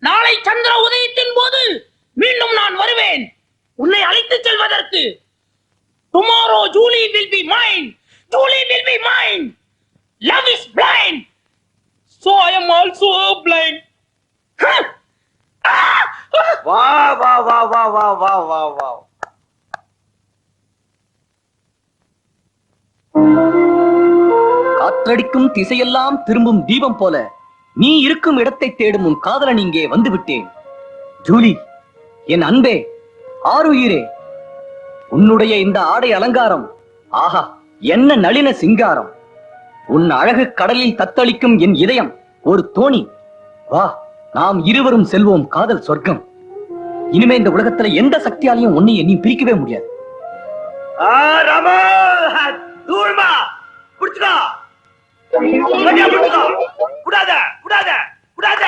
நாளை சந்திர உதயத்தின் போது மீண்டும் நான் வருவேன் உன்னை அழைத்துச் செல்வதற்கு. Tomorrow Julie will be mine. Julie will be mine. Love is blind. So I am also blind. வா வா வா வா வா வா வா வா. காற்றடிக்கும் திசையெல்லாம் திரும்பும் தீபம் போல நீ இருக்கும் இடத்தை தேடும் உன் காதலன் இங்கே வந்து விட்டேன். ஜூலி, என் அன்பே, ஆருயிரே, உன்னுடைய இந்த ஆடை அலங்காரம், ஆஹா என்ன நளின சிங்காரம்! உன் அழகு கடலில் தத்தளிக்கும் என் இதயம் ஒரு தோணி. வா, நாம் இருவரும் செல்வோம் காதல் சொர்க்கம். இனிமே இந்த உலகத்துல எந்த சக்தியாலையும் உன்னை நீ பிரிக்கவே முடியாது. ராமா, தூள்மா புடிச்சுக்கோ, புடிச்சுக்கோ, விடாத விடாத விடாத.